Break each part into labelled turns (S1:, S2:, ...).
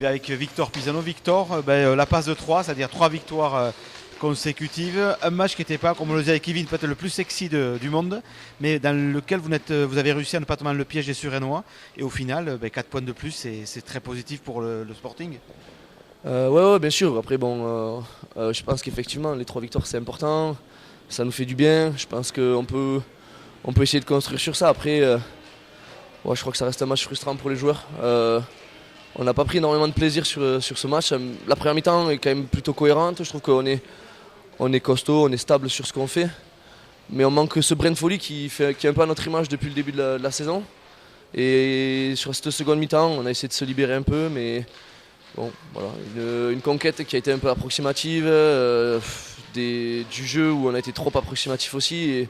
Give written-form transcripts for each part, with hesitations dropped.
S1: Avec Victor Pisano. Victor, la passe de 3, c'est-à-dire 3 victoires consécutives. Un match qui n'était pas, comme on le disait avec Kevin, peut-être le plus sexy du monde, mais dans lequel vous avez réussi à ne pas tomber dans le piège des Surénois. Et au final, 4 points de plus, c'est très positif pour le Sporting.
S2: Ouais, bien sûr. Après, bon, je pense qu'effectivement, les 3 victoires, c'est important. Ça nous fait du bien. Je pense qu'on peut essayer de construire sur ça. Après, ouais, je crois que ça reste un match frustrant pour les joueurs. On n'a pas pris énormément de plaisir sur ce match. La première mi-temps est quand même plutôt cohérente. Je trouve qu'on est costaud, on est stable sur ce qu'on fait. Mais on manque ce brin de folie qui est un peu à notre image depuis le début de la saison. Et sur cette seconde mi-temps, on a essayé de se libérer un peu, mais bon, voilà, une conquête qui a été un peu approximative, du jeu où on a été trop approximatif aussi. Et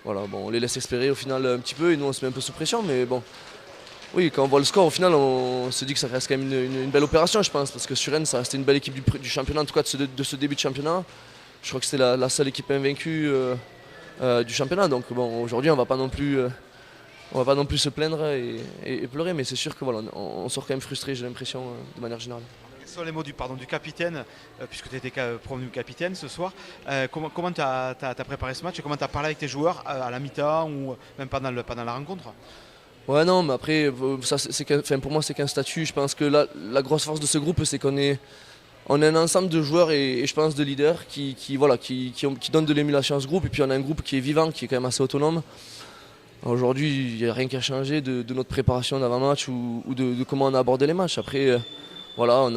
S2: voilà, bon, on les laisse espérer au final un petit peu et nous on se met un peu sous pression, mais bon. Oui, quand on voit le score, au final, on se dit que ça reste quand même une belle opération, je pense, parce que Suresnes, ça restait une belle équipe du championnat, en tout cas de ce début de championnat. Je crois que c'était la seule équipe invaincue du championnat. Donc bon, aujourd'hui, on va pas non plus se plaindre et pleurer, mais c'est sûr que voilà, on sort quand même frustré, j'ai l'impression, de manière générale.
S1: Quels sont les mots du capitaine, puisque tu étais promu capitaine ce soir. Comment tu as préparé ce match et comment tu as parlé avec tes joueurs à la mi-temps ou même pendant la rencontre?
S2: Ouais, non, mais après, ça, pour moi, c'est qu'un statut. Je pense que la grosse force de ce groupe, c'est qu'on est un ensemble de joueurs et je pense de leaders qui donnent de l'émulation à ce groupe. Et puis on a un groupe qui est vivant, qui est quand même assez autonome. Aujourd'hui, il n'y a rien qu'à changer de notre préparation d'avant-match ou de comment on a abordé les matchs. Après, voilà,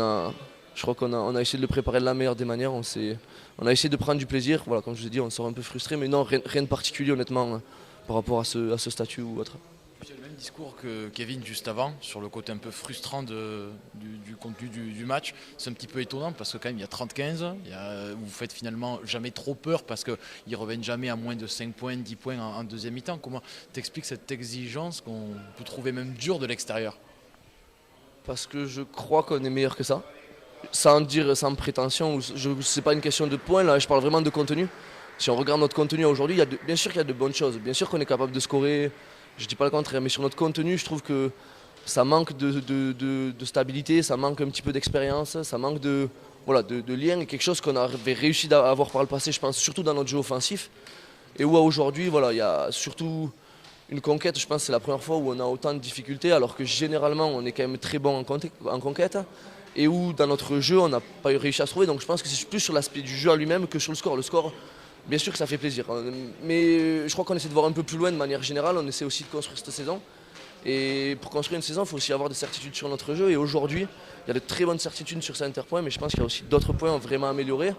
S2: je crois qu'on a essayé de le préparer de la meilleure des manières. On a essayé de prendre du plaisir. Voilà, comme je vous ai dit, on sort un peu frustré, mais non, rien de particulier honnêtement par rapport à ce statut ou autre.
S3: C'est le même discours que Kevin juste avant, sur le côté un peu frustrant du contenu du match. C'est un petit peu étonnant parce que quand même il y a 30-15, vous faites finalement jamais trop peur parce qu'ils ne reviennent jamais à moins de 5 points, 10 points en deuxième mi-temps. Comment t'expliques cette exigence qu'on peut trouver même dure de l'extérieur?
S2: Parce que je crois qu'on est meilleur que ça. Sans dire, sans prétention, c'est pas une question de points, là, je parle vraiment de contenu. Si on regarde notre contenu aujourd'hui, bien sûr qu'il y a de bonnes choses, bien sûr qu'on est capable de scorer. Je ne dis pas le contraire, mais sur notre contenu, je trouve que ça manque de stabilité, ça manque un petit peu d'expérience, ça manque de lien, et quelque chose qu'on avait réussi à avoir par le passé, je pense, surtout dans notre jeu offensif. Et où aujourd'hui, voilà, il y a surtout une conquête, je pense que c'est la première fois où on a autant de difficultés, alors que généralement on est quand même très bon en conquête. Et où dans notre jeu, on n'a pas réussi à se trouver. Donc je pense que c'est plus sur l'aspect du jeu en lui-même que sur le score. Le score, bien sûr que ça fait plaisir, mais je crois qu'on essaie de voir un peu plus loin de manière générale, on essaie aussi de construire cette saison. Et pour construire une saison, il faut aussi avoir des certitudes sur notre jeu. Et aujourd'hui, il y a de très bonnes certitudes sur certains points, mais je pense qu'il y a aussi d'autres points à vraiment améliorer.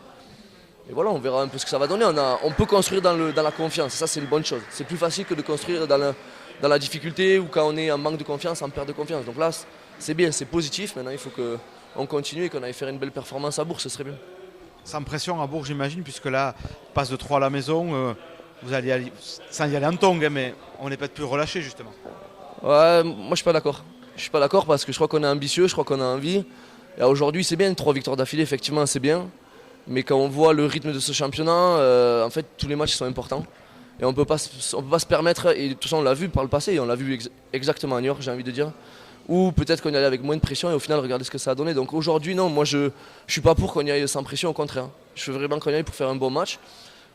S2: Et voilà, on verra un peu ce que ça va donner. On peut construire dans la confiance, ça c'est une bonne chose. C'est plus facile que de construire dans la difficulté ou quand on est en manque de confiance, en perte de confiance. Donc là, c'est bien, c'est positif. Maintenant, il faut qu'on continue et qu'on aille faire une belle performance à Bourg, ce serait bien.
S1: Sans pression à Bourg, j'imagine, puisque là, passe de 3 à la maison, vous allez aller, sans y aller en tongue, mais on n'est peut-être plus relâché justement.
S2: Ouais, moi je suis pas d'accord. Je suis pas d'accord parce que je crois qu'on est ambitieux, je crois qu'on a envie. Et aujourd'hui, c'est bien, 3 victoires d'affilée, effectivement, c'est bien. Mais quand on voit le rythme de ce championnat, en fait, tous les matchs sont importants. Et on peut pas se permettre, et de toute façon, on l'a vu par le passé, et on l'a vu exactement à New York, j'ai envie de dire. Ou peut-être qu'on y allait avec moins de pression et au final regardez ce que ça a donné. Donc aujourd'hui non, moi je suis pas pour qu'on y aille sans pression, au contraire. Je veux vraiment qu'on y aille pour faire un bon match.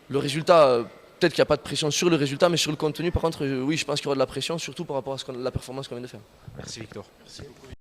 S2: Le résultat, peut-être qu'il n'y a pas de pression sur le résultat, mais sur le contenu par contre, oui je pense qu'il y aura de la pression, surtout par rapport à la performance qu'on vient de faire.
S1: Merci Victor. Merci beaucoup.